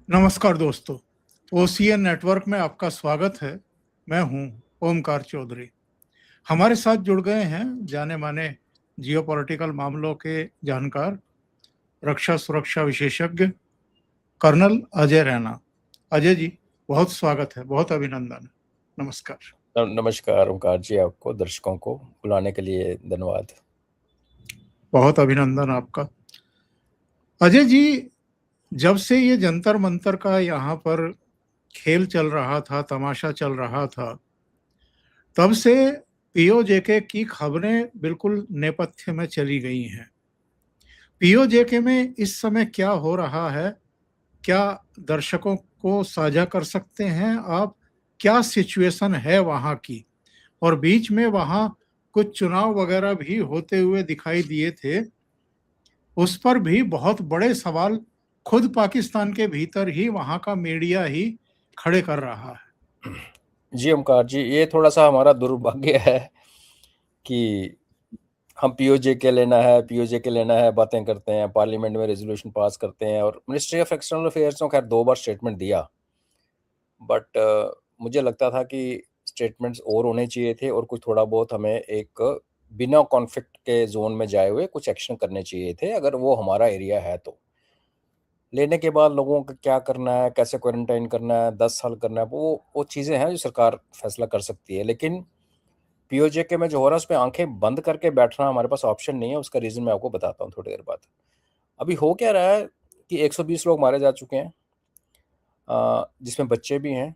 नमस्कार दोस्तों, OCN network में आपका स्वागत है। मैं हूं ओमकार चौधरी। हमारे साथ जुड़ गए हैं जाने माने जियोपॉलिटिकल मामलों के जानकार, रक्षा सुरक्षा विशेषज्ञ कर्नल अजय रैना। अजय जी, बहुत स्वागत है, बहुत अभिनंदन। नमस्कार। नमस्कार ओमकार जी, आपको दर्शकों को बुलाने के लिए धन्यवाद। बहुत अभिनंदन आपका। अजय जी, जब से ये जंतर मंतर का यहाँ पर खेल चल रहा था, तमाशा चल रहा था, तब से पीओजेके की खबरें बिल्कुल नेपथ्य में चली गई हैं। पीओजेके में इस समय क्या हो रहा है, क्या दर्शकों को साझा कर सकते हैं आप? क्या सिचुएशन है वहाँ की? और बीच में वहाँ कुछ चुनाव वगैरह भी होते हुए दिखाई दिए थे, उस पर भी बहुत बड़े सवाल खुद पाकिस्तान के भीतर ही वहाँ का मीडिया ही खड़े कर रहा है। जी ओमकार जी, ये थोड़ा सा हमारा दुर्भाग्य है कि हम पीओजे के लेना है बातें करते हैं, पार्लियामेंट में रेजोल्यूशन पास करते हैं और मिनिस्ट्री ऑफ एक्सटर्नल अफेयर्स ने खैर 2 बार स्टेटमेंट दिया। बट मुझे लगता था कि स्टेटमेंट्स और होने चाहिए थे और कुछ थोड़ा बहुत हमें एक बिना कॉन्फ्लिक्ट के जोन में जाए हुए कुछ एक्शन करने चाहिए थे, अगर वो हमारा एरिया है तो। लेने के बाद लोगों को क्या करना है, कैसे क्वारंटाइन करना है, 10 साल करना है, वो चीज़ें हैं जो सरकार फैसला कर सकती है। लेकिन पीओजेके में जो हो रहा है उसमें आंखें बंद करके बैठना हमारे पास ऑप्शन नहीं है। उसका रीज़न मैं आपको बताता हूँ थोड़ी देर बाद। अभी हो क्या रहा है कि 120 लोग मारे जा चुके हैं, जिसमें बच्चे भी हैं,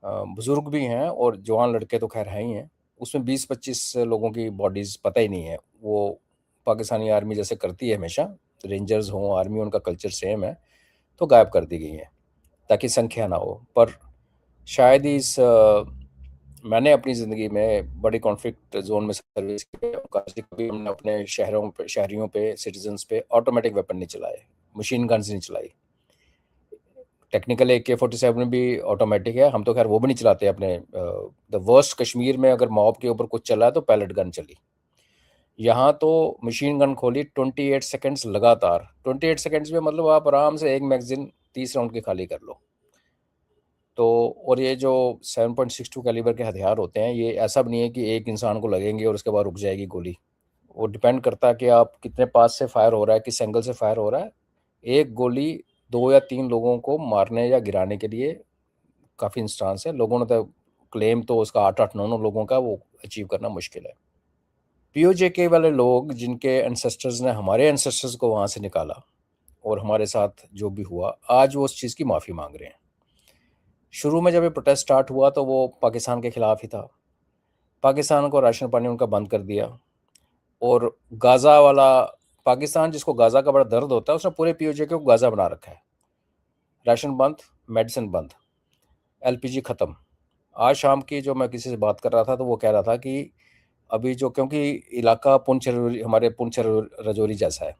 बुजुर्ग भी हैं और जवान लड़के तो खैर हैं ही हैं। उसमें 20-25 लोगों की बॉडीज़ पता ही नहीं है। वो पाकिस्तानी आर्मी जैसे करती है हमेशा, रेंजर्स हों, आर्मी, उनका कल्चर सेम है, तो गायब कर दी गई हैं ताकि संख्या ना हो। पर शायद ही मैंने अपनी ज़िंदगी में बड़ी कॉन्फ्लिक्ट जोन में सर्विस की है। कभी हमने अपने शहरियों पे, सिटीजन्स पे ऑटोमेटिक वेपन नहीं चलाए, मशीन गन्स नहीं चलाई। टेक्निकल AK-47 भी ऑटोमेटिक है, हम तो खैर वो भी नहीं चलाते अपने। द वर्स्ट, कश्मीर में अगर मॉब के ऊपर कुछ चला है तो पैलेट गन चली। यहाँ तो मशीन गन खोली 28 सेकंड्स लगातार। 28 सेकंड्स में मतलब आप आराम से एक मैगजीन 30 राउंड की खाली कर लो। तो और ये जो 7.62 कैलिबर के हथियार होते हैं, ये ऐसा भी नहीं है कि एक इंसान को लगेंगे और उसके बाद रुक जाएगी गोली। वो डिपेंड करता है कि आप कितने पास से फायर हो रहा है, किस एंगल से फायर हो रहा है। एक गोली 2 या 3 लोगों को मारने या गिराने के लिए काफ़ी इंस्टांस है। लोगों ने तो क्लेम तो उसका 8-8, 9-9 लोगों का वो अचीव करना मुश्किल है। पीओजेके वाले लोग, जिनके एंसेस्टर्स ने हमारे एंसेस्टर्स को वहाँ से निकाला और हमारे साथ जो भी हुआ, आज वो उस चीज़ की माफ़ी मांग रहे हैं। शुरू में जब ये प्रोटेस्ट स्टार्ट हुआ तो वो पाकिस्तान के ख़िलाफ़ ही था। पाकिस्तान को राशन पानी उनका बंद कर दिया और गाज़ा वाला पाकिस्तान, जिसको गाज़ा का बड़ा दर्द होता है, उसने पूरे पीओजेके को गाज़ा बना रखा है। राशन बंद, मेडिसिन बंद, LPG ख़त्म। आज शाम की जो मैं किसी से बात कर रहा था तो वो कह रहा था कि अभी जो, क्योंकि इलाका पुंछ हमारे पुंछ रजौरी जैसा है,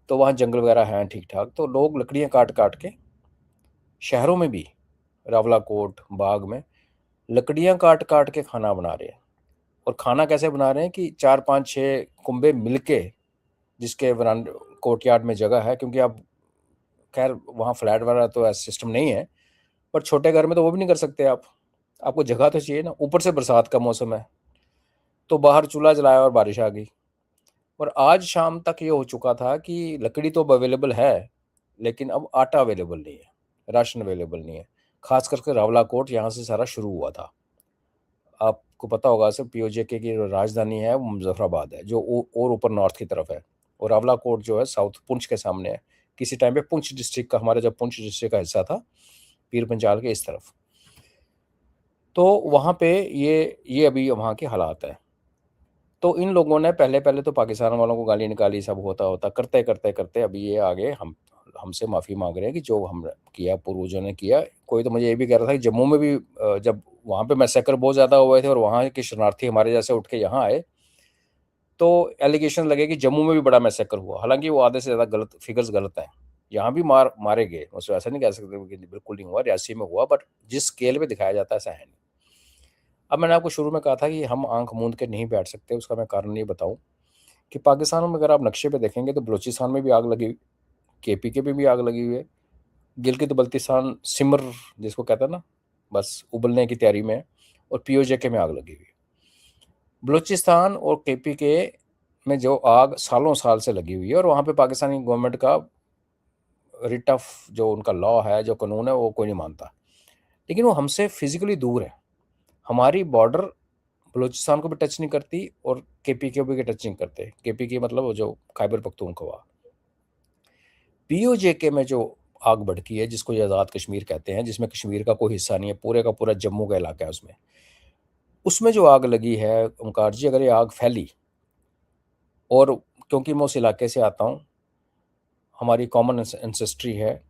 तो वहाँ जंगल वगैरह हैं ठीक ठाक, तो लोग लकड़ियाँ काट काट के, शहरों में भी रावलाकोट, बाग में लकड़ियाँ काट काट के खाना बना रहे हैं। और खाना कैसे बना रहे हैं कि 4-5-6 कुंबे मिलके, जिसके वरांडे कोर्टयार्ड में जगह है, क्योंकि अब खैर वहाँ फ्लैट वाला तो ऐसा सिस्टम नहीं है, पर छोटे घर में तो वो भी नहीं कर सकते आप। आपको जगह तो चाहिए ना। ऊपर से बरसात का मौसम है, तो बाहर चूल्हा जलाया और बारिश आ गई। और आज शाम तक ये हो चुका था कि लकड़ी तो अवेलेबल है, लेकिन अब आटा अवेलेबल नहीं है, राशन अवेलेबल नहीं है। खास करके रावलाकोट, यहाँ से सारा शुरू हुआ था। आपको पता होगा सर, पीओजेके की जो राजधानी है वो मुजफ्फराबाद है, जो और ऊपर नॉर्थ की तरफ है, और रावलाकोट जो है साउथ पुंछ के सामने है। किसी टाइम पे पुंछ डिस्ट्रिक्ट का, हमारा जब पुंछ डिस्ट्रिक्ट का हिस्सा था, पीर पंजाल के इस तरफ, तो वहाँ पे ये अभी वहाँ के हालात है। तो इन लोगों ने पहले पहले तो पाकिस्तान वालों को गाली निकाली, सब होता होता करते करते करते अभी ये आगे हमसे माफ़ी मांग रहे हैं कि जो हम किया, पूर्वजों ने किया। कोई तो मुझे ये भी कह रहा था कि जम्मू में भी जब वहाँ पे मैसेकर बहुत ज़्यादा हुए थे और वहाँ के शरणार्थी हमारे जैसे उठ के यहाँ आए, तो एलिगेशन लगे कि जम्मू में भी बड़ा मैसेकर हुआ। हालांकि वो आधे से ज़्यादा गलत, फिगर्स गलत हैं। यहाँ भी मारे गए, उसमें ऐसा नहीं कह सकते कि बिल्कुल नहीं हुआ, रियासी में हुआ, बट जिस स्केल में दिखाया जाता है ऐसा है नहीं। अब मैंने आपको शुरू में कहा था कि हम आंख मूंद के नहीं बैठ सकते। उसका मैं कारण ये बताऊं कि पाकिस्तान में अगर आप नक्शे पे देखेंगे तो बलूचिस्तान में भी आग लगी हुई, KPK में भी आग लगी हुई है, गिलगित बल्तिस्तान सिमर जिसको कहते हैं ना, बस उबलने की तैयारी में है, और पीओजेके में आग लगी हुई है। बलूचिस्तान और केपीके में जो आग सालों साल से लगी हुई है, और वहाँ पे पाकिस्तानी गवर्नमेंट का रिट ऑफ जो उनका लॉ है, जो कानून है, वो कोई नहीं मानता, लेकिन वो हमसे फिजिकली दूर है। हमारी बॉर्डर बलूचिस्तान को भी टच नहीं करती और केपीके को भी टच नहीं करते। केपीके मतलब वो जो खैबर पख्तूनख्वा। पीओजेके में जो आग भड़की है, जिसको ये आज़ाद कश्मीर कहते हैं, जिसमें कश्मीर का कोई हिस्सा नहीं है, पूरे का पूरा जम्मू का इलाका है, उसमें जो आग लगी है ओंकार जी, अगर ये आग फैली, और क्योंकि मैं उस इलाके से आता हूँ, हमारी कॉमन एंसेस्ट्री है,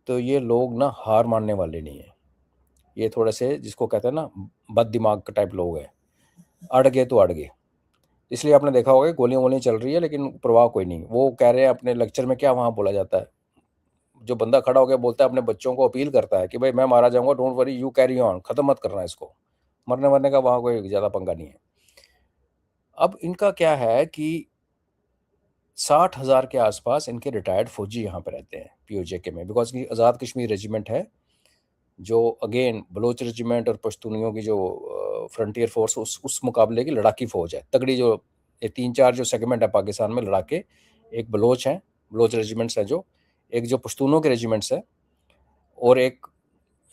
तो ये लोग ना हार मानने वाले नहीं हैं। ये थोड़े से जिसको कहते हैं ना बद दिमाग का टाइप लोग हैं, अड़ गए तो अड़ गए। इसलिए आपने देखा होगा गोलियां वोलियां चल रही है लेकिन परवाह कोई नहीं। वो कह रहे हैं अपने लेक्चर में, क्या वहाँ बोला जाता है, जो बंदा खड़ा होकर बोलता है, अपने बच्चों को अपील करता है कि भाई मैं मारा जाऊंगा, don't worry, you carry on, खत्म मत करना इसको, मरने मरने का वहाँ कोई ज़्यादा पंगा नहीं है। अब इनका क्या है कि 60,000 के आसपास इनके रिटायर्ड फौजी यहाँ पे रहते हैं पीओजेके में, बिकॉज की आज़ाद कश्मीर रेजिमेंट है, जो अगेन बलोच रेजिमेंट और पश्तूनियों की जो फ्रंटियर फोर्स, उस मुकाबले की लड़ाकी फ़ौज है तगड़ी। जो ये 3-4 जो सेगमेंट है पाकिस्तान में लड़ाके, एक बलोच हैं, बलोच रेजिमेंट्स हैं, जो एक जो पश्तूनों के रेजिमेंट्स हैं, और एक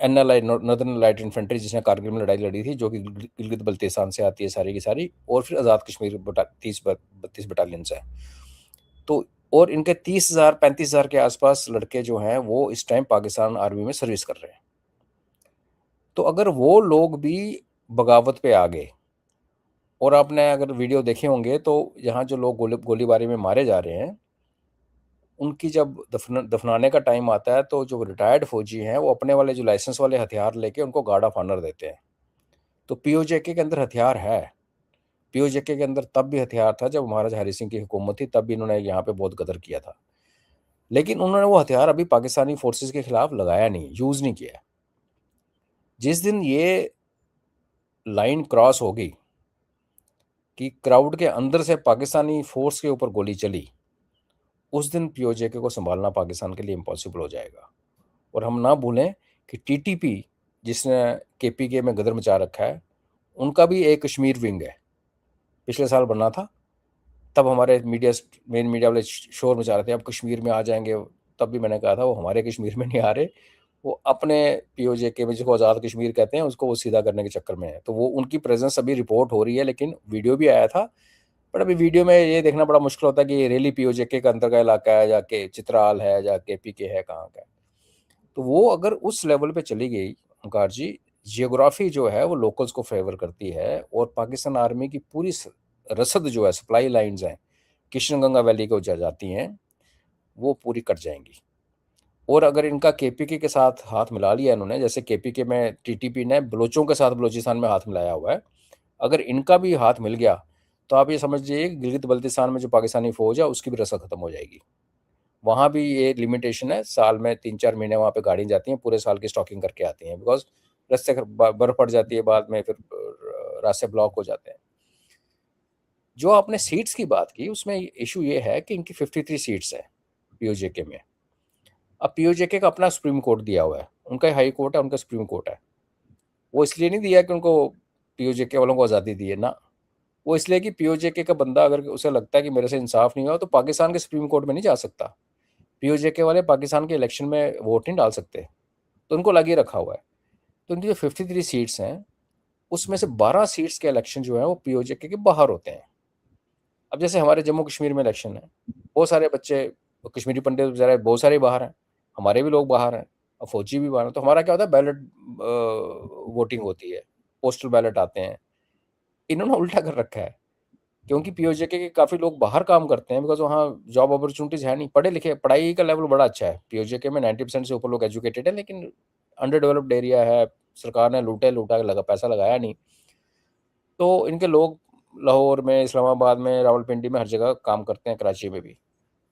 NLI नॉर्दर्न लाइट इन्फेंट्री जिसने कारगिल में लड़ाई लड़ी थी, जो कि गिलगित बल्तिस्तान से आती है सारी की सारी, और फिर आज़ाद कश्मीर 32 बटालियंस है। तो और इनके 30,000-35,000 के आसपास लड़के जो हैं वो इस टाइम पाकिस्तान आर्मी में सर्विस कर रहे हैं। तो अगर वो लोग भी बगावत पे आ गए, और आपने अगर वीडियो देखे होंगे तो यहाँ जो लोग गोलीबारी में मारे जा रहे हैं, उनकी जब दफनाने का टाइम आता है, तो जो रिटायर्ड फौजी हैं वो अपने वाले जो लाइसेंस वाले हथियार लेके उनको गार्ड ऑफ ऑनर देते हैं। तो पीओजेके के अंदर हथियार है। पीओजेके के अंदर तब भी हथियार था जब महाराजा हरि सिंह की हुकूमत थी, तब भी इन्होंने यहाँ पे बहुत गदर किया था, लेकिन उन्होंने वो हथियार अभी पाकिस्तानी फोर्सेस के खिलाफ लगाया नहीं, यूज़ नहीं किया। जिस दिन ये लाइन क्रॉस होगी कि क्राउड के अंदर से पाकिस्तानी फोर्स के ऊपर गोली चली, उस दिन पीओजेके को संभालना पाकिस्तान के लिए इम्पॉसिबल हो जाएगा। और हम ना भूलें कि टीटीपी जिसने केपीके में गदर मचा रखा है, उनका भी एक कश्मीर विंग है, पिछले साल बना था। तब हमारे मेन मीडिया वाले शोर मचा रहे थे अब कश्मीर में आ जाएंगे। तब भी मैंने कहा था वो हमारे कश्मीर में नहीं आ रहे, वो अपने पीओजेके में, जिसको आज़ाद कश्मीर कहते हैं, उसको वो सीधा करने के चक्कर में है। तो वो उनकी प्रेजेंस अभी रिपोर्ट हो रही है, लेकिन वीडियो भी आया था। बट अभी वीडियो में ये देखना बड़ा मुश्किल होता है कि ये रेली पीओजेके का अंदर का इलाका है, जाके चित्राल है, जाके पीके है, कहाँ का है। तो वो अगर उस लेवल पे चली गई ओंकार जी, जियोग्राफी जो है वो लोकल्स को फेवर करती है, और पाकिस्तान आर्मी की पूरी रसद जो है, सप्लाई लाइंस हैं, किशनगंगा वैली को जाती हैं, वो पूरी कट जाएंगी। और अगर इनका केपीके के साथ हाथ मिला लिया इन्होंने, जैसे केपीके में टीटीपी ने बलोचों के साथ बलोचिस्तान में हाथ मिलाया हुआ है, अगर इनका भी हाथ मिल गया तो आप ये समझ लीजिए गिलगित बल्तिस्तान में जो पाकिस्तानी फौज है उसकी भी रसद खत्म हो जाएगी। वहाँ भी ये लिमिटेशन है, साल में 3-4 महीने वहाँ पे गाड़ियाँ जाती हैं, पूरे साल की स्टॉकिंग करके आती हैं, बिकॉज रास्ते बर्फ पड़ जाती है, बाद में फिर रास्ते ब्लॉक हो जाते हैं। जो आपने सीट्स की बात की, उसमें इशू ये है कि इनकी 53 सीट्स हैं पीओजेके में। अब पीओजेके का अपना सुप्रीम कोर्ट दिया हुआ है, उनका हाई कोर्ट है, उनका सुप्रीम कोर्ट है। वो इसलिए नहीं दिया कि उनको पीओजेके वालों को आज़ादी दी है ना, वो इसलिए कि पीओजेके का बंदा अगर उसे लगता है कि मेरे से इंसाफ नहीं हुआ, तो पाकिस्तान के सुप्रीम कोर्ट में नहीं जा सकता। पीओजेके वाले पाकिस्तान के इलेक्शन में वोट नहीं डाल सकते, तो उनको लगे रखा हुआ है। तो उनकी जो 53 सीट्स हैं, उसमें से 12 सीट्स के इलेक्शन जो है वो पीओजेके के बाहर होते हैं। अब जैसे हमारे जम्मू कश्मीर में इलेक्शन है, बहुत सारे बच्चे कश्मीरी पंडित बेचारे बहुत सारे बाहर हैं, हमारे भी लोग बाहर हैं, और फौजी भी बाहर हैं। तो हमारा क्या होता है, बैलेट वोटिंग होती है, पोस्टल बैलेट आते हैं। इन्होंने उल्टा कर रखा है, क्योंकि पीओजेके के काफ़ी लोग बाहर काम करते हैं, बिकॉज वहाँ जॉब अपॉर्चुनिटीज़ है नहीं, पढ़े लिखे, पढ़ाई का लेवल बड़ा अच्छा है पीओजेके में, 90% से ऊपर लोग एजुकेटेड है, लेकिन अंडर डेवलप्ड एरिया है, सरकार ने लूटा लगा पैसा लगाया नहीं। तो इनके लोग लाहौर में, इस्लामाबाद में, रावलपिंडी में, हर जगह काम करते हैं, कराची में भी।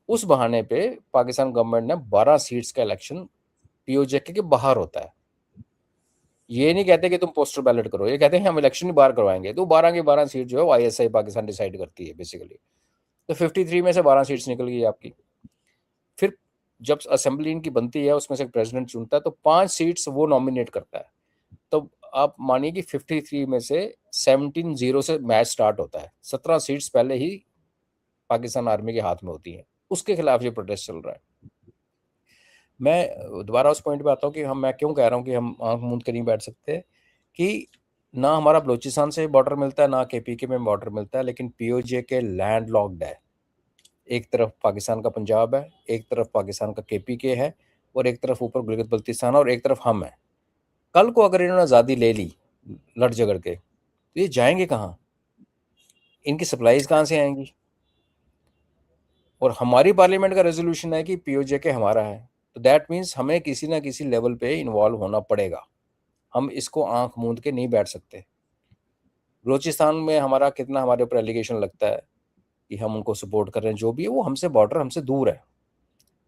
उस बहाने पे पाकिस्तान गवर्नमेंट ने 12 सीट्स का इलेक्शन पीओजेके के बाहर होता है। ये नहीं कहते कि तुम पोस्टल बैलेट करो, ये कहते हैं हम इलेक्शन ही बाहर करवाएंगे। तो 12 की 12 सीट जो है वो ISI पाकिस्तान डिसाइड करती है बेसिकली। तो 53 में से 12 सीट्स निकल गई आपकी। फिर जब असेंबली इनकी बनती है उसमें से प्रेसिडेंट चुनता है तो 5 सीट्स वो नॉमिनेट करता है। तो आप मानिए कि 53 में से 17-0 से मैच स्टार्ट होता है। 17 सीट्स पहले ही पाकिस्तान आर्मी के हाथ में होती हैं। उसके खिलाफ ये प्रोटेस्ट चल रहा है। मैं दोबारा उस पॉइंट पे आता हूँ कि मैं क्यों कह रहा हूँ कि हम आंख मूंद के नहीं बैठ सकते कि ना हमारा बलूचिस्तान से बॉर्डर मिलता है, ना केपीके में बॉर्डर मिलता है, लेकिन पीओजे के लैंड लॉक्ड है। एक तरफ पाकिस्तान का पंजाब है, एक तरफ पाकिस्तान का केपीके है, और एक तरफ ऊपर गिलगित बल्तिस्तान, और एक तरफ हम है। कल को अगर इन्होंने आज़ादी ले ली लड़ झगड़ के, तो ये जाएंगे कहाँ? इनकी सप्लाईज कहाँ से आएंगी? और हमारी पार्लियामेंट का रेजोल्यूशन है कि पीओजे के हमारा है, तो दैट मीन्स हमें किसी ना किसी लेवल पे इन्वॉल्व होना पड़ेगा। हम इसको आंख मूंद के नहीं बैठ सकते। बलूचिस्तान में हमारा कितना हमारे ऊपर एलिगेशन लगता है कि हम उनको सपोर्ट कर रहे हैं, जो भी है वो हमसे बॉर्डर हमसे दूर है,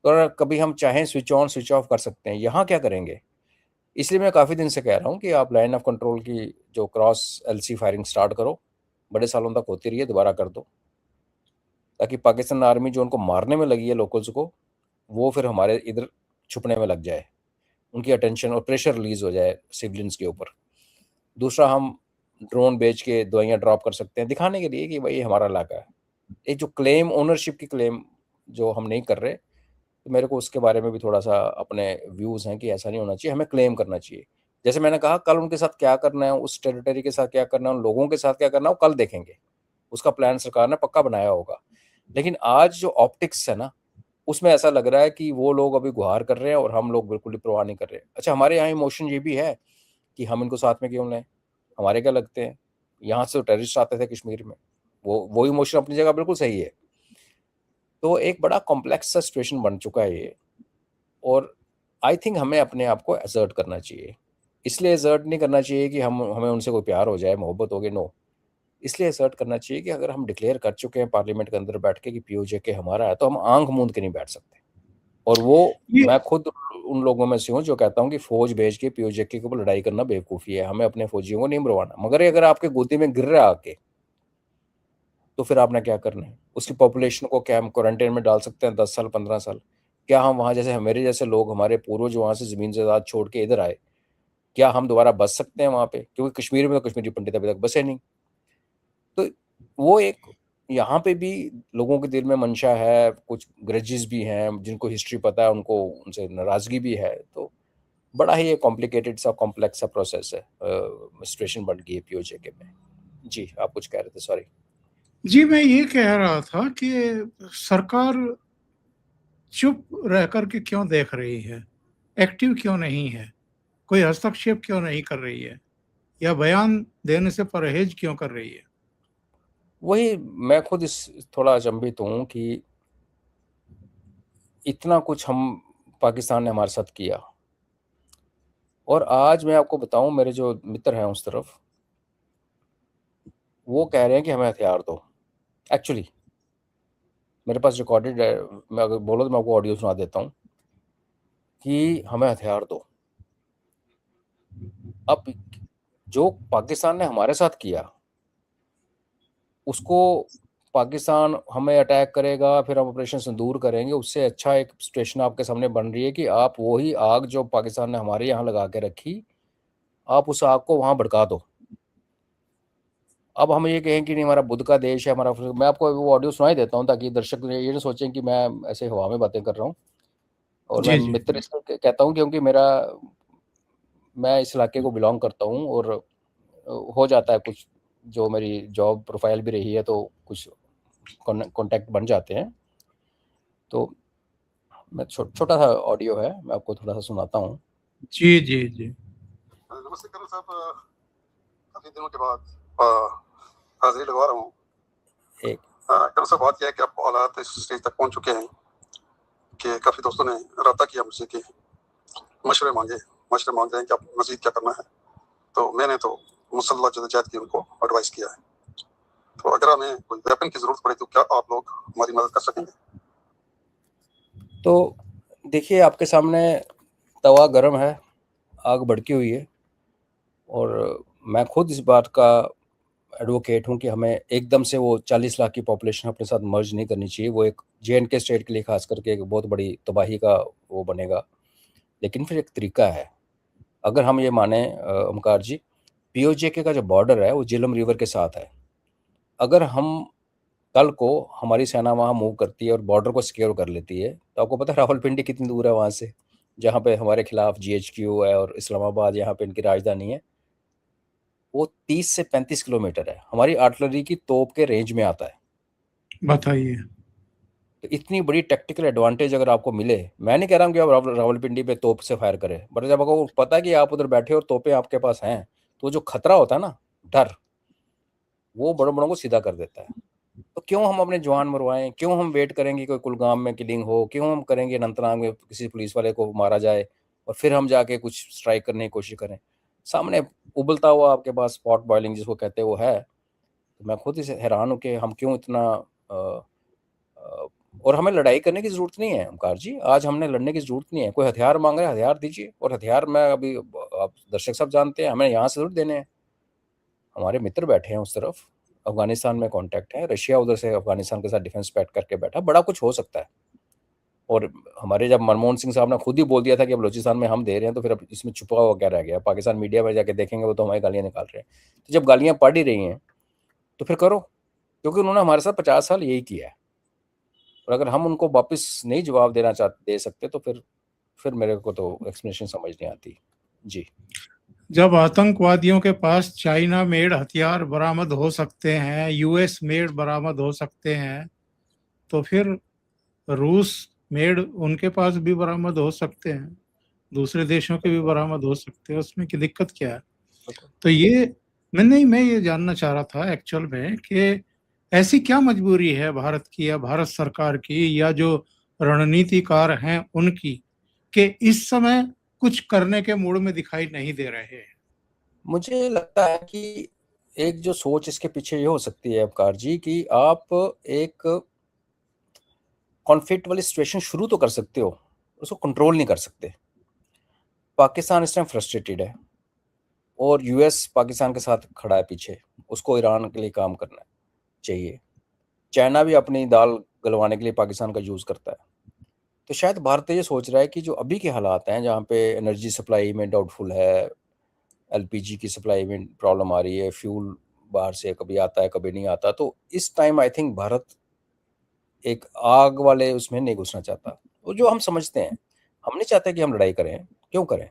और कभी हम चाहें स्विच ऑन स्विच ऑफ कर सकते हैं। यहाँ क्या करेंगे? इसलिए मैं काफ़ी दिन से कह रहा हूँ कि आप लाइन ऑफ कंट्रोल की जो क्रॉस एलसी फायरिंग स्टार्ट करो, बड़े सालों तक होती रही है, दोबारा कर दो, ताकि पाकिस्तान आर्मी जो उनको मारने में लगी है लोकल्स को, वो फिर हमारे इधर छुपने में लग जाए, उनकी अटेंशन और प्रेशर रिलीज हो जाए सिविलियंस के ऊपर। दूसरा, हम ड्रोन बेच के दवाइयाँ ड्रॉप कर सकते हैं दिखाने के लिए कि भाई हमारा इलाका है। एक जो क्लेम, ओनरशिप की क्लेम जो हम नहीं कर रहे, तो मेरे को उसके बारे में भी थोड़ा सा अपने व्यूज़ हैं कि ऐसा नहीं होना चाहिए, हमें क्लेम करना चाहिए। जैसे मैंने कहा, कल उनके साथ क्या करना है, उस टेरिटरी के साथ क्या करना है, उन लोगों के साथ क्या करना है, वो कल देखेंगे। उसका प्लान सरकार ने पक्का बनाया होगा। लेकिन आज जो ऑप्टिक्स है ना, उसमें ऐसा लग रहा है कि वो लोग अभी गुहार कर रहे हैं और हम लोग बिल्कुल ही परवाह नहीं कर रहे। अच्छा, हमारे यहाँ इमोशन ये भी है कि हम इनको साथ में क्यों लें, हमारे क्या लगते हैं? यहाँ से तो टेररिस्ट आते थे कश्मीर में, वो इमोशन अपनी जगह बिल्कुल सही है। तो एक बड़ा कॉम्प्लेक्स सा सिचुएशन बन चुका है ये, और आई थिंक हमें अपने आप को असर्ट करना चाहिए। इसलिए असर्ट नहीं करना चाहिए कि हमें उनसे कोई प्यार हो जाए, मोहब्बत हो गई, नो। इसलिए असर्ट करना चाहिए कि अगर हम डिक्लेयर कर चुके हैं पार्लियामेंट के अंदर बैठ के कि पीओजे के हमारा है, तो हम आंख मूंद के नहीं बैठ सकते। और वो ये मैं खुद उन लोगों में से हूँ जो कहता हूँ कि फौज भेज के पीओजे के ऊपर लड़ाई करना बेवकूफ़ी है, हमें अपने फौजियों को नहीं मरवाना। मगर अगर आपके गोदी में गिर रहा है आके, तो फिर आपने क्या करना है? उसकी पॉपुलेशन को क्या हम क्वारंटाइन में डाल सकते हैं 10 साल 15 साल? क्या हम वहाँ, जैसे मेरे जैसे लोग, हमारे पूर्वज वहाँ से ज़मीन जायदाद छोड़ के इधर आए, क्या हम दोबारा बस सकते हैं वहाँ पे? क्योंकि कश्मीर में तो कश्मीरी पंडित अभी तक बसे नहीं। तो वो एक, यहाँ पे भी लोगों के दिल में मंशा है, कुछ ग्रजेस भी हैं, जिनको हिस्ट्री पता है उनको उनसे नाराज़गी भी है। तो बड़ा ही एक कॉम्प्लिकेटेड सा, कॉम्प्लेक्स सा प्रोसेस है, सिचुएशन बन गई है पीओजे के में। जी, आप कुछ कह रहे थे, सॉरी। जी, मैं ये कह रहा था कि सरकार चुप रह कर के क्यों देख रही है? एक्टिव क्यों नहीं है? कोई हस्तक्षेप क्यों नहीं कर रही है? या बयान देने से परहेज क्यों कर रही है? वही मैं खुद इस थोड़ा अचंभित हूँ कि इतना कुछ हम, पाकिस्तान ने हमारे साथ किया, और आज मैं आपको बताऊं, मेरे जो मित्र हैं उस तरफ, वो कह रहे हैं कि हमें हथियार दो। एक्चुअली मेरे पास रिकॉर्डेड है, मैं अगर बोलो तो मैं आपको ऑडियो सुना देता हूँ कि हमें हथियार दो। अब जो पाकिस्तान ने हमारे साथ किया, उसको पाकिस्तान हमें अटैक करेगा, फिर हम ऑपरेशन सिंदूर करेंगे, उससे अच्छा एक सिचुएशन आपके सामने बन रही है कि आप वही आग जो पाकिस्तान ने हमारे यहाँ लगा के रखी, आप उस आग को वहाँ भड़का दो। अब हम ये कहें कि नहीं हमारा बुद्ध का देश है हमारा, मैं आपको वो ऑडियो सुनाई देता हूँ ताकि दर्शक ये ना सोचें कि मैं ऐसे हवा में बातें कर रहा हूँ। और मैं जी, जी। मित्र इसलिए कहता हूँ क्योंकि मैं इस इलाके को बिलोंग करता हूँ, और हो जाता है कुछ, जो मेरी जॉब प्रोफाइल भी रही है, तो कुछ कॉन्टैक्ट बन जाते हैं। तो मैं छोटा सा ऑडियो है, मैं आपको थोड़ा सा सुनाता हूँ। जी, जी, जी। नमस्ते कर्नल साहब, काफी दिनों के बाद हाजिरी लगवा रहा हूँ। एक कर्नल साहब, बात यह है कि अब हालात इस स्टेज तक पहुंच चुके हैं कि काफी दोस्तों ने रब्ता किया मुझसे कि मशवरे मांग रहे हैं कि अब मजीद क्या करना है। तो मैंने तो मुसल्लह जदोजहद की उनको एडवाइस किया है। तो अगर हमें कोई वेपन की जरूरत पड़े तो क्या आप लोग हमारी मदद कर सकेंगे? तो देखिए, आपके सामने तवा गर्म है, आग भड़की हुई है, और मैं खुद इस बात का एडवोकेट हूँ कि हमें एकदम से वो 40 लाख की पॉपुलेशन अपने साथ मर्ज नहीं करनी चाहिए। वो एक जे.एंड.के स्टेट के लिए खास करके एक बहुत बड़ी तबाही का वो बनेगा। लेकिन फिर एक तरीका है, अगर हम ये माने ओमकार जी, पीओजे का जो बॉर्डर है वो झेलम रिवर के साथ है। अगर हम कल को हमारी सेना वहाँ मूव करती है और बॉर्डर को सिक्योर कर लेती है, तो आपको पता है रावलपिंडी कितनी दूर है वहाँ से, जहाँ पे हमारे खिलाफ जीएचक्यू है और इस्लामाबाद यहाँ पे इनकी राजधानी है, वो 30 से 35 किलोमीटर है। हमारी आर्टिलरी की तोप के रेंज में आता है। बताइए। तो इतनी बड़ी टैक्टिकल एडवांटेज अगर आपको मिले, मैं नहीं कह रहा हूँ कि आप रावलपिंडी पे तोप से फायर करें, बट जब आपको पता है कि आप उधर बैठे और तोपें आपके पास हैं, तो जो खतरा होता है ना, डर, वो बड़ों बड़ों को सीधा कर देता है। तो क्यों हम अपने जवान मरवाएं, क्यों हम वेट करेंगे कोई कुलगाम में किलिंग हो, क्यों हम करेंगे अनंतनाग में किसी पुलिस वाले को मारा जाए और फिर हम जाके कुछ स्ट्राइक करने की कोशिश करें। सामने उबलता हुआ आपके पास स्पॉट बॉइलिंग जिसको कहते हैं वो है। तो मैं खुद ही हैरान हूँ कि हम क्यों इतना और हमें लड़ाई करने की ज़रूरत नहीं है ओमकार जी। आज हमने लड़ने की ज़रूरत नहीं है। कोई हथियार मांग रहा है, हथियार दीजिए। और हथियार मैं अभी, आप दर्शक सब जानते हैं, हमें यहाँ से ज़रूर देने हैं। हमारे मित्र बैठे हैं उस तरफ, अफगानिस्तान में कॉन्टैक्ट है, रशिया उधर से अफगानिस्तान के साथ डिफेंस पैक्ट करके बैठा, बड़ा कुछ हो सकता है। और हमारे जब मनमोहन सिंह साहब ने खुद ही बोल दिया था कि अब बलूचिस्तान में हम दे रहे हैं, तो फिर अब इसमें छुपा हुआ क्या रह गया? पाकिस्तान मीडिया में जाके देखेंगे वो तो हमारी गालियाँ निकाल रहे हैं। तो जब गालियाँ पड़ ही रही हैं तो फिर करो, क्योंकि उन्होंने हमारे साथ 50 साल यही किया है। और अगर हम उनको वापस नहीं जवाब दे सकते, तो फिर मेरे को तो एक्सप्लेनेशन समझ नहीं आती जी। जब आतंकवादियों के पास चाइना मेड हथियार बरामद हो सकते हैं, यूएस मेड बरामद हो सकते हैं, तो फिर रूस मेड उनके पास भी बरामद हो सकते हैं, दूसरे देशों के भी बरामद हो सकते हैं। उसमें की दिक्कत क्या है? तो ये मैं ये जानना चाह रहा था एक्चुअल में कि ऐसी क्या मजबूरी है भारत की या भारत सरकार की या जो रणनीतिकार हैं उनकी, कि इस समय कुछ करने के मूड में दिखाई नहीं दे रहे हैं। मुझे लगता है कि एक जो सोच इसके पीछे ये हो सकती है अवकार जी, कि आप एक कॉन्फ्लिक्ट वाली सिचुएशन शुरू तो कर सकते हो, उसको कंट्रोल नहीं कर सकते। पाकिस्तान इस टाइम फ्रस्ट्रेटेड है और यूएस पाकिस्तान के साथ खड़ा है पीछे, उसको ईरान के लिए काम करना चाहिए। चाइना भी अपनी दाल गलवाने के लिए पाकिस्तान का यूज़ करता है। तो शायद भारत ये सोच रहा है कि जो अभी के हालात हैं, जहाँ पे एनर्जी सप्लाई में डाउटफुल है, एलपीजी की सप्लाई में प्रॉब्लम आ रही है, फ्यूल बाहर से कभी आता है कभी नहीं आता, तो इस टाइम आई थिंक भारत एक आग वाले उसमें नहीं घुसना चाहता। वो जो हम समझते हैं, हम नहीं चाहते कि हम लड़ाई करें, क्यों करें?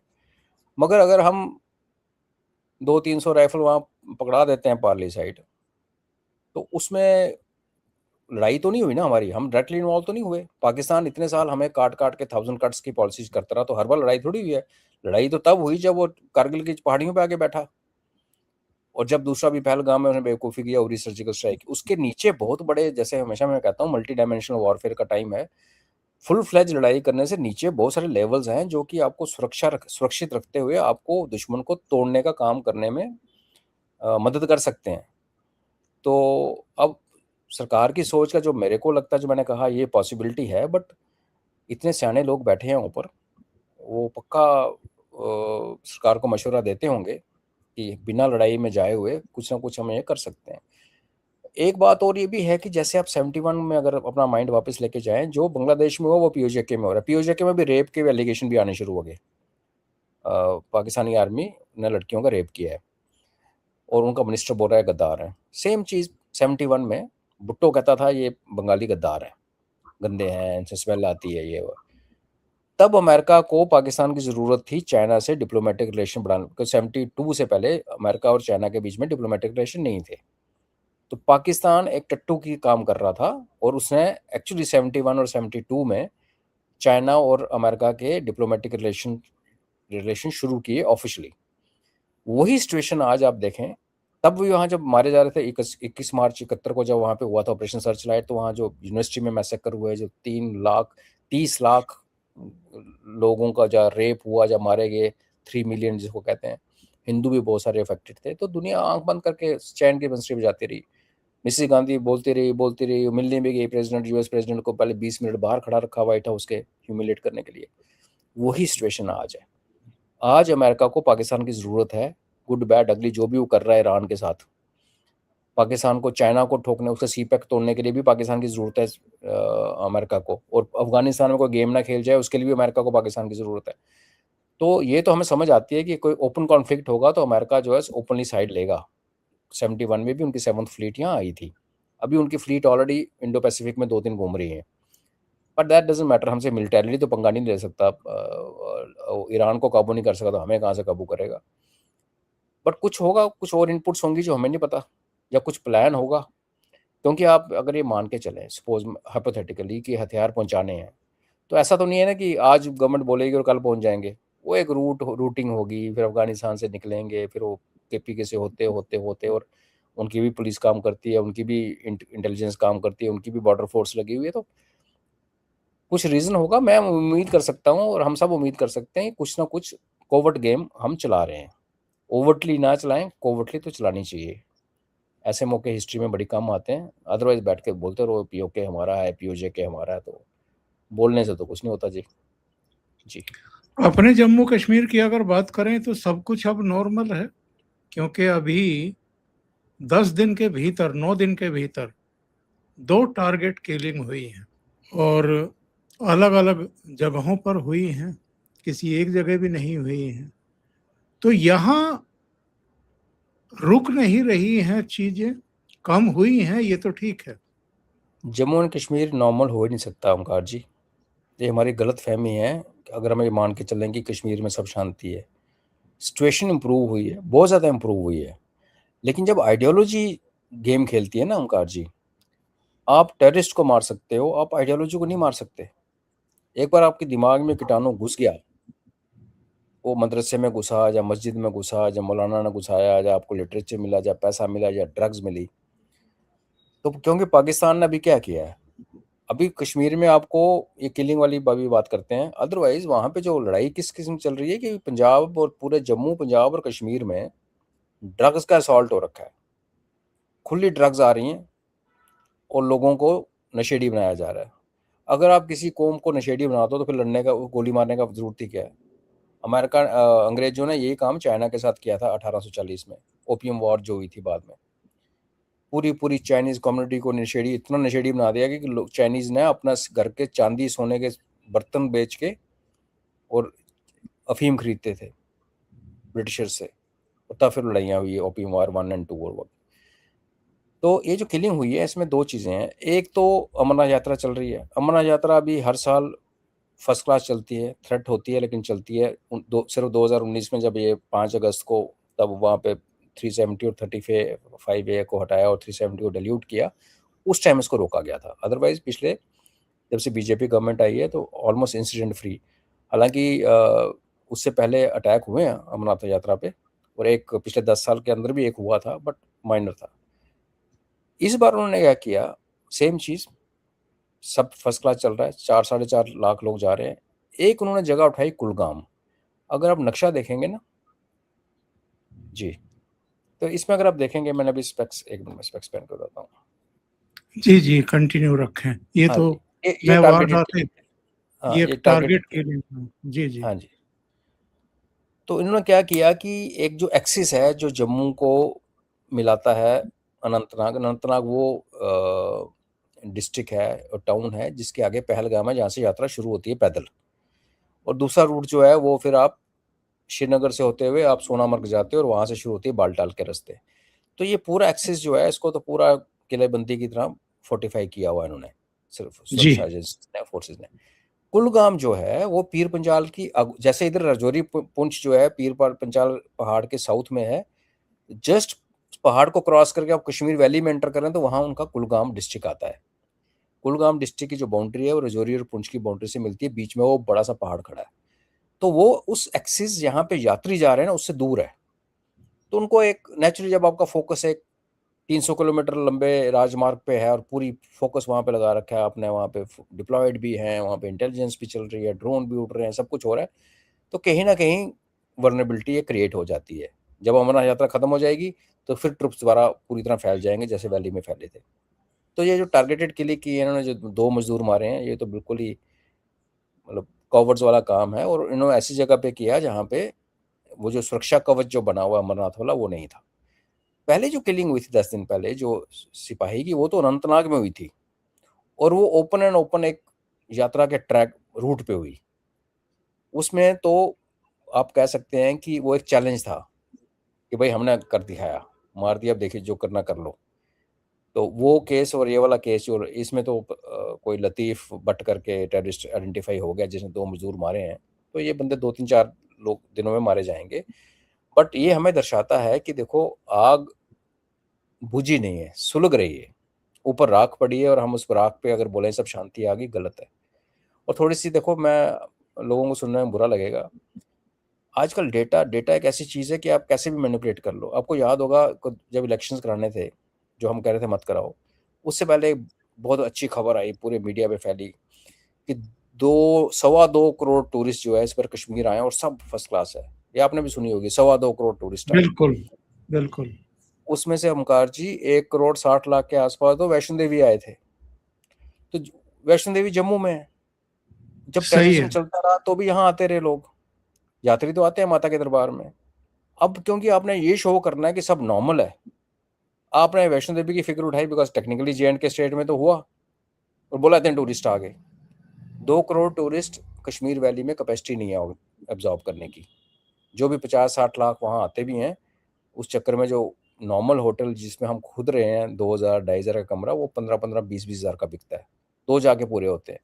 मगर अगर हम 200-300 राइफल वहाँ पकड़ा देते हैं पार्ली साइड, तो उसमें लड़ाई तो नहीं हुई ना हमारी, हम डायरेक्टली इन्वॉल्व तो नहीं हुए। पाकिस्तान इतने साल हमें काट काट के 1000 कट्स की पॉलिसीज करता रहा, तो हर बार लड़ाई थोड़ी हुई है। लड़ाई तो तब हुई जब वो कारगिल की पहाड़ियों पे आके बैठा, और जब दूसरा भी पहलगाम में उन्होंने बेवकूफ़ी किया, उरी सर्जिकल स्ट्राइक। उसके नीचे बहुत बड़े, जैसे हमेशा मैं कहता हूँ, मल्टी डायमेंशनल वॉरफेयर का टाइम है। फुल फ्लेज लड़ाई करने से नीचे बहुत सारे लेवल्स हैं जो कि आपको सुरक्षित रखते हुए आपको दुश्मन को तोड़ने का काम करने में मदद कर सकते हैं। तो अब सरकार की सोच का जो मेरे को लगता है, जो मैंने कहा, ये पॉसिबिलिटी है, बट इतने सियाने लोग बैठे हैं ऊपर, वो पक्का सरकार को मशवरा देते होंगे कि बिना लड़ाई में जाए हुए कुछ ना कुछ हम ये कर सकते हैं। एक बात और ये भी है कि जैसे आप 71 में अगर अपना माइंड वापस लेके जाएं, जो बांग्लादेश में हुआ वो पीओजेके में हो रहा है। पीओजेके में भी रेप के एलिगेशन भी आने शुरू हो गए। पाकिस्तानी आर्मी ने लड़कियों का रेप किया है और उनका मिनिस्टर बोल रहा है गद्दार है। सेम चीज़ 71 में भुट्टो कहता था ये बंगाली गद्दार है, गंदे हैं, इनसे स्मेल आती है, ये वो। तब अमेरिका को पाकिस्तान की ज़रूरत थी चाइना से डिप्लोमेटिक रिलेशन बढ़ाने, क्योंकि 72 से पहले अमेरिका और चाइना के बीच में डिप्लोमेटिक रिलेशन नहीं थे। तो पाकिस्तान एक टट्टू की काम कर रहा था, और उसने एक्चुअली 71 और 72 में चाइना और अमेरिका के डिप्लोमेटिक रिलेशन शुरू किए ऑफिशियली। वही सिचुएशन आज आप देखें, तब भी वहाँ जब मारे जा रहे थे 21 मार्च 71 को, जब वहाँ पे हुआ था ऑपरेशन सर्च लाइट, तो वहाँ जो यूनिवर्सिटी में मैसेकर हुए, जो 30 लाख लोगों का जो रेप हुआ, जब मारे गए, 3 मिलियन जिसको कहते हैं, हिंदू भी बहुत सारे अफेक्टेड थे। तो दुनिया आंख बंद करके चैन की बंसरी बजाती रही। मिसेस गांधी बोलती रही, मिलने भी गई प्रेसिडेंट, यूएस प्रेसिडेंट को पहले 20 मिनट बाहर खड़ा रखा व्हाइट हाउस के, ह्यूमिलेट करने के लिए। वही सिचुएशन आज है। आज अमेरिका को पाकिस्तान की ज़रूरत है, गुड बैड अगली जो भी वो कर रहा है ईरान के साथ, पाकिस्तान को, चाइना को ठोकने, उसका सीपैक तोड़ने के लिए भी पाकिस्तान की ज़रूरत है अमेरिका को, और अफ़गानिस्तान में कोई गेम ना खेल जाए उसके लिए भी अमेरिका को पाकिस्तान की ज़रूरत है। तो ये तो हमें समझ आती है कि कोई ओपन कॉन्फ्लिक्ट होगा तो अमेरिका जो है ओपनली साइड लेगा। 71 में भी उनकी 7th फ्लीट यहाँ आई थी। अभी उनकी फ्लीट ऑलरेडी इंडो पैसिफिक में 2-3 घूम रही है। बट दैट डज़न्ट मैटर, हमसे मिलिटरीली तो पंगा नहीं ले सकता। ईरान को काबू नहीं कर सका तो हमें कहाँ से काबू करेगा। बट कुछ होगा, कुछ और इनपुट्स होंगी जो हमें नहीं पता, या कुछ प्लान होगा। क्योंकि आप अगर ये मान के चलें सपोज हाइपोथेटिकली कि हथियार पहुंचाने हैं, तो ऐसा तो नहीं है ना कि आज गवर्नमेंट बोलेगी और कल पहुंच जाएंगे। वो एक रूटिंग होगी, फिर अफगानिस्तान से निकलेंगे, फिर वो केपीके से होते होते होते, और उनकी भी पुलिस काम करती है, उनकी भी इंटेलिजेंस काम करती है, उनकी भी बॉर्डर फोर्स लगी हुई है। तो कुछ रीज़न होगा, मैं उम्मीद कर सकता हूँ और हम सब उम्मीद कर सकते हैं कुछ ना कुछ कोवर्ट गेम हम चला रहे हैं। ओवर्टली ना चलाएं, कोवर्टली तो चलानी चाहिए। ऐसे मौके हिस्ट्री में बड़ी कम आते हैं, अदरवाइज बैठ के बोलते रहो पीओके हमारा है, पीओजे हमारा है, तो बोलने से तो कुछ नहीं होता जी। जी अपने जम्मू कश्मीर की अगर बात करें तो सब कुछ अब नॉर्मल है, क्योंकि अभी 10 दिन के भीतर, 9 दिन के भीतर 2 टारगेट किलिंग हुई है, और अलग अलग जगहों पर हुई हैं, किसी एक जगह भी नहीं हुई हैं। तो यहाँ रुक नहीं रही हैं चीजें, कम हुई हैं, ये तो ठीक है। जम्मू एंड कश्मीर नॉर्मल हो ही नहीं सकता ओमकार जी, ये हमारी गलत फहमी है। अगर हम ये मान के चलें कि कश्मीर में सब शांति है, सिचुएशन इम्प्रूव हुई है, बहुत ज़्यादा इम्प्रूव हुई है, लेकिन जब आइडियोलॉजी गेम खेलती है ना ओमकार जी, आप टेररिस्ट को मार सकते हो, आप आइडियोलॉजी को नहीं मार सकते। एक बार आपके दिमाग में कीटाणु घुस गया, वो मदरसे में घुसा, या मस्जिद में घुसा, या मौलाना ने घुसाया, या आपको लिटरेचर मिला, या पैसा मिला, या ड्रग्स मिली, तो क्योंकि पाकिस्तान ने अभी क्या किया है, अभी कश्मीर में आपको ये किलिंग वाली भी बात करते हैं, अदरवाइज वहाँ पे जो लड़ाई किस किस्म चल रही है कि पंजाब और पूरे जम्मू, पंजाब और कश्मीर में ड्रग्स का असॉल्ट हो रखा है। खुली ड्रग्स आ रही हैं और लोगों को नशेड़ी बनाया जा रहा है। अगर आप किसी कौम को नशेड़ी बनाते हो तो फिर लड़ने का, गोली मारने का जरूरत ही क्या है। अमेरिका, अंग्रेजों ने यही काम चाइना के साथ किया था 1840 में, ओपियम वॉर जो हुई थी बाद में। पूरी पूरी चाइनीज़ कम्युनिटी को नशेड़ी, इतना नशेड़ी बना दिया कि लोग, चाइनीज़ ने अपना घर के चांदी सोने के बर्तन बेच के और अफीम खरीदते थे ब्रिटिशर से, और तब फिर लड़ाइयाँ हुई, ओपियम वार 1 और 2 और 1। तो ये जो किलिंग हुई है इसमें 2 चीज़ें हैं। एक तो अमरनाथ यात्रा चल रही है, अमरनाथ यात्रा अभी हर साल फर्स्ट क्लास चलती है, थ्रेट होती है लेकिन चलती है। सिर्फ 2019 में जब ये 5 अगस्त को, तब वहाँ पे 370 और 35A को हटाया और 370 को डिल्यूट किया, उस टाइम इसको रोका गया था। अदरवाइज पिछले, जब से बीजेपी गवर्नमेंट आई है तो ऑलमोस्ट इंसिडेंट फ्री। हालांकि उससे पहले अटैक हुए हैं अमरनाथ यात्रा पे, और एक पिछले 10 साल के अंदर भी एक हुआ था, बट माइनर था। इस बार उन्होंने क्या किया, सेम चीज़, सब फर्स्ट क्लास चल रहा है, 4-4.5 लाख लोग जा रहे हैं। एक उन्होंने जगह उठाई कुलगाम, अगर आप नक्शा देखेंगे ना जी, तो इसमें अगर आप देखेंगे, मैंने अभी स्पेक्स, एक मिनट में स्पेक्स पहन कर बताता हूँ। जी जी, कंटिन्यू रखें। ये हाँ तो जी, ये मैं टारगेटेड वारदात, किलिंग है। हाँ, ये ये टारगेट टारगेटेड के किलिंग। लिए। जी जी। हाँ जी, तो इन्होंने क्या किया कि एक जो एक्सिस है जो जम्मू को मिलाता है अनंतनाग, अनंतनाग वो डिस्ट्रिक्ट है और टाउन है जिसके आगे पहलगाम है, जहाँ से यात्रा शुरू होती है पैदल, और दूसरा रूट जो है वो फिर आप श्रीनगर से होते हुए आप सोनामर्ग जाते हो और वहाँ से शुरू होती है बालटाल के रास्ते। तो ये पूरा एक्सिस जो है, इसको तो पूरा किलेबंदी की तरह फोर्टिफाई किया हुआ है इन्होंने, सिर्फ जी सुरक्षा एजेंसी ने, फोर्सेज ने। कुलगाम जो है वो पीर पंजाल की जैसे इधर राजौरी पुंछ जो है पीर पंजाल पहाड़ के साउथ में है, जस्ट पहाड़ को क्रॉस करके आप कश्मीर वैली में एंटर करें तो वहाँ उनका कुलगाम डिस्ट्रिक्ट आता है। कुलगाम डिस्ट्रिक्ट की जो बाउंड्री है वो राजौरी और पुंछ की बाउंड्री से मिलती है, बीच में वो बड़ा सा पहाड़ खड़ा है। तो वो उस एक्सिस जहाँ पे यात्री जा रहे हैं ना उससे दूर है, तो उनको एक नेचुरली, जब आपका फोकस एक 300 किलोमीटर लंबे राजमार्ग पे है और पूरी फोकस वहाँ पे लगा रखा है आपने, वहाँ पे डिप्लॉयड भी हैं, वहाँ पे इंटेलिजेंस भी चल रही है, ड्रोन भी उड़ रहे हैं, सब कुछ हो रहा है, तो कहीं ना कहीं वर्नेबिलिटी ये क्रिएट हो जाती है। जब अमरनाथ यात्रा खत्म हो जाएगी तो फिर ट्रुप्स दोबारा पूरी तरह फैल जाएंगे जैसे वैली में फैले थे। तो ये जो टारगेटेड किलिंग की इन्होंने, जो 2 मजदूर मारे हैं, ये तो बिल्कुल ही मतलब कवर्स वाला काम है, और इन्होंने ऐसी जगह पे किया जहाँ पे वो जो सुरक्षा कवच जो बना हुआ अमरनाथ वाला वो नहीं था। पहले जो किलिंग हुई थी 10 दिन पहले जो सिपाही की, वो तो अनंतनाग में हुई थी, और वो ओपन एंड ओपन एक यात्रा के ट्रैक रूट पे हुई। उसमें तो आप कह सकते हैं कि वो एक चैलेंज था कि भाई हमने कर दिखाया, मार दिया, अब देखिए जो करना कर लो। तो वो केस और ये वाला केस, और इसमें तो कोई लतीफ़ भट्ट करके टेररिस्ट आइडेंटिफाई हो गया जिसने 2 मजदूर मारे हैं। तो ये बंदे 2-3-4 लोग दिनों में मारे जाएंगे। बट ये हमें दर्शाता है कि देखो, आग बुझी नहीं है, सुलग रही है, ऊपर राख पड़ी है, और हम उस राख पे अगर बोले सब शांति आ गई, गलत है। और थोड़ी सी देखो, मैं लोगों को सुनने में बुरा लगेगा, आजकल डेटा एक ऐसी चीज़ है कि आप कैसे भी मैनिपुलेट कर लो। आपको याद होगा जब इलेक्शंस कराने थे, जो हम कह रहे थे मत कराओ, उससे पहले एक बहुत अच्छी खबर आई, पूरे मीडिया पे फैली कि 2.25 करोड़ टूरिस्ट जो है इस पर कश्मीर आए और सब फर्स्ट क्लास है। ये आपने भी सुनी होगी, 2.25 करोड़ टूरिस्ट आए। बिल्कुल बिल्कुल। उसमें से ओमकार जी 1.60 करोड़ के आसपास तो वैष्णो देवी आए थे। तो वैष्णो देवी जम्मू में है, जब सही टेररिज्म है। चलता रहा तो भी यहाँ आते रहे लोग, यात्री तो आते हैं माता के दरबार में। अब क्योंकि आपने ये शो करना है कि सब नॉर्मल है, आपने वैष्णो देवी की फिक्र उठाई, बिकॉज टेक्निकली जे&के स्टेट में तो हुआ, और बोला इतने टूरिस्ट आ गए। 2 करोड़ टूरिस्ट कश्मीर वैली में कैपेसिटी नहीं है एब्जॉर्ब करने की। जो भी 50-60 लाख वहाँ आते भी हैं, उस चक्कर में जो नॉर्मल होटल जिसमें हम खुद रहे हैं 2,000-2,500 का कमरा, वो 15-15, 20-20 हज़ार का बिकता है, 2 जाके पूरे होते हैं।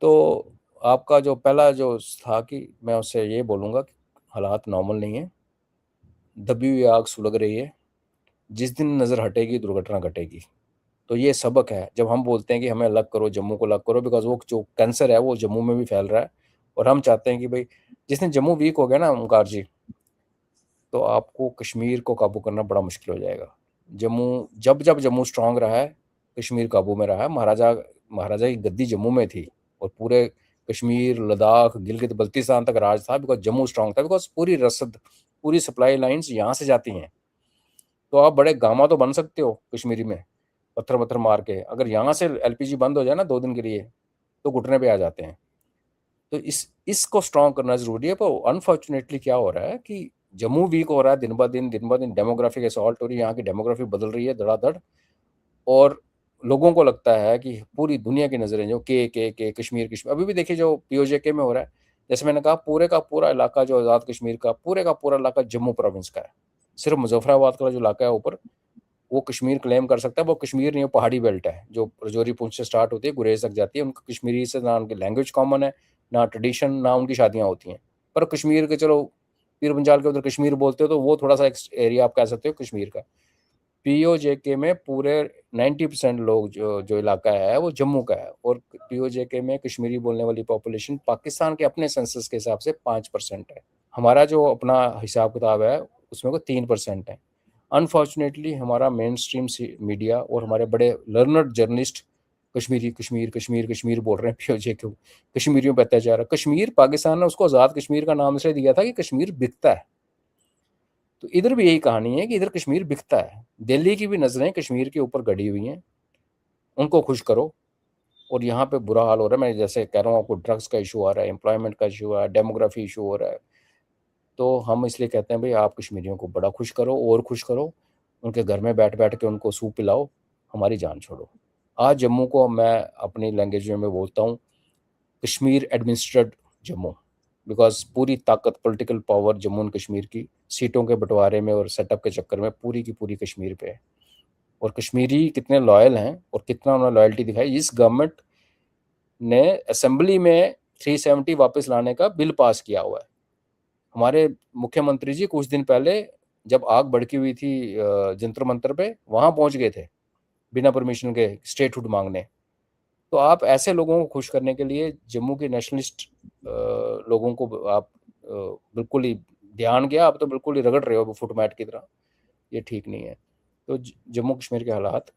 तो आपका जो पहला जो था कि मैं उससे ये बोलूँगा कि हालात नॉर्मल नहीं है, दबी हुई आग सुलग रही है, जिस दिन नज़र हटेगी दुर्घटना घटेगी। तो ये सबक है जब हम बोलते हैं कि हमें अलग करो, जम्मू को अलग करो, बिकॉज वो जो कैंसर है वो जम्मू में भी फैल रहा है, और हम चाहते हैं कि भाई जिस दिन जम्मू वीक हो गया ना ओंकार जी, तो आपको कश्मीर को काबू करना बड़ा मुश्किल हो जाएगा। जब जम्मू स्ट्रांग रहा है, कश्मीर काबू में रहा है। महाराजा की गद्दी जम्मू में थी, और पूरे कश्मीर, लद्दाख, गिलगित बल्तिस्तान तक राज था, बिकॉज जम्मू स्ट्रांग था, बिकॉज पूरी रसद, पूरी सप्लाई लाइन्स यहाँ से जाती हैं। तो आप बड़े गामा तो बन सकते हो कश्मीरी में, पत्थर पत्थर मार के। अगर यहाँ से एलपीजी बंद हो जाए ना 2 दिन के लिए, तो घुटने पे आ जाते हैं। तो इसको स्ट्रॉन्ग करना जरूरी है। पर अनफॉर्चुनेटली क्या हो रहा है कि जम्मू वीक हो रहा है दिन ब दिन डेमोग्राफिक असॉल्ट हो रही है, यहाँ की डेमोग्राफी बदल रही है धड़ाधड़, और लोगों को लगता है कि पूरी दुनिया की नजरें जो के कश्मीर अभी भी देखिए जो पीओजेके में हो रहा है। जैसे मैंने कहा, पूरे का पूरा इलाका जो आज़ाद कश्मीर का पूरा इलाका जम्मू प्रोविंस का है। सिर्फ मुजफ्फराबाद का जो इलाका है ऊपर, वो कश्मीर क्लेम कर सकता है। वो कश्मीर नहीं, वो पहाड़ी बेल्ट है जो रजौरी पुंछ से स्टार्ट होती है, गुरेज तक जाती है। उनका कश्मीरी से ना उनकी लैंग्वेज कॉमन है, ना ट्रेडिशन, ना उनकी शादियां होती हैं। पर कश्मीर के, चलो पीर पंजाल के उधर कश्मीर बोलते हो, तो वो थोड़ा सा एरिया आप कह सकते हो कश्मीर का। पीओजेके में पूरे 90% लोग जो इलाका है वो जम्मू का है, और पीओजेके में कश्मीरी बोलने वाली पॉपुलेशन पाकिस्तान के अपने सेंसस के हिसाब से 5% है। हमारा जो अपना हिसाब किताब है उसमें को 3% है। अनफॉर्चुनेटली हमारा मेन स्ट्रीम मीडिया और हमारे बड़े लर्नर्ड जर्नलिस्ट कश्मीर बोल रहे हैं, पीओजे क्यों कश्मीरियों पर अत्याचार है। कश्मीर, पाकिस्तान ने उसको आज़ाद कश्मीर का नाम इसलिए दिया था कि कश्मीर बिकता है। तो इधर भी यही कहानी है कि इधर कश्मीर बिकता है। दिल्ली की भी नजरें कश्मीर के ऊपर गड़ी हुई हैं, उनको खुश करो। और यहाँ पे बुरा हाल हो रहा है। मैं जैसे कह रहा हूँ आपको, ड्रग्स का इशू आ रहा है, एम्प्लॉयमेंट का इशू आ रहा है, डेमोग्राफी इशू हो रहा है। तो हम इसलिए कहते हैं भाई आप कश्मीरियों को बड़ा खुश करो और खुश करो, उनके घर में बैठ बैठ के उनको सूप पिलाओ, हमारी जान छोड़ो। आज जम्मू को मैं अपनी लैंग्वेज में बोलता हूँ कश्मीर एडमिनिस्ट्रेड जम्मू, बिकॉज पूरी ताकत, political power Jammu and Kashmir की सीटों के बंटवारे में और सेटअप के चक्कर में पूरी की पूरी कश्मीर पे है। और कश्मीरी कितने लॉयल हैं और कितना उन्होंने लॉयल्टी दिखाई। इस गवर्नमेंट ने असेंबली में 370 वापस लाने का बिल पास किया हुआ है। हमारे मुख्यमंत्री जी कुछ दिन पहले जब आग भड़की हुई थी जंतर मंतर पे, वहां पहुंच गए थे बिना परमिशन के स्टेटहुड मांगने। तो आप ऐसे लोगों को खुश करने के लिए जम्मू के नेशनलिस्ट लोगों को आप बिल्कुल ही ध्यान गया, आप तो बिल्कुल ही रगड़ रहे हो फुटमैट की तरह। ये ठीक नहीं है। तो जम्मू कश्मीर के हालात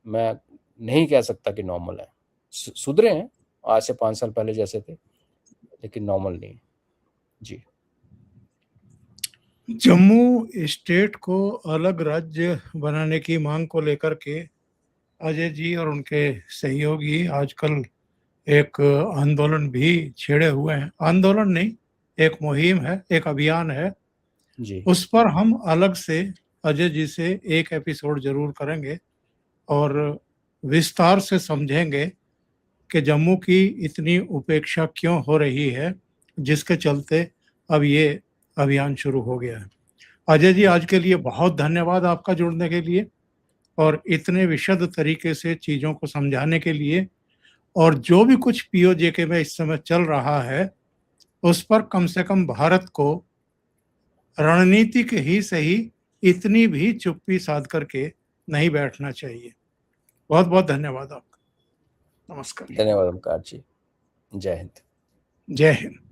मैं नहीं कह सकता कि नॉर्मल है, सुधरे हैं आज से 5 साल पहले जैसे थे, लेकिन नॉर्मल नहीं। जी, जम्मू स्टेट को अलग राज्य बनाने की मांग को लेकर के अजय जी और उनके सहयोगी आजकल एक आंदोलन भी छेड़े हुए हैं। आंदोलन नहीं, एक मुहिम है, एक अभियान है। जी, उस पर हम अलग से अजय जी से एक एपिसोड जरूर करेंगे और विस्तार से समझेंगे कि जम्मू की इतनी उपेक्षा क्यों हो रही है, जिसके चलते अब ये अभियान शुरू हो गया है। अजय जी, आज के लिए बहुत धन्यवाद आपका जुड़ने के लिए और इतने विशद तरीके से चीज़ों को समझाने के लिए, और जो भी कुछ पीओजेके में इस समय चल रहा है उस पर कम से कम भारत को रणनीतिक ही सही इतनी भी चुप्पी साध करके नहीं बैठना चाहिए। बहुत बहुत धन्यवाद आपका। नमस्कार। धन्यवाद ओमकार जी। जय हिंद। जय हिंद।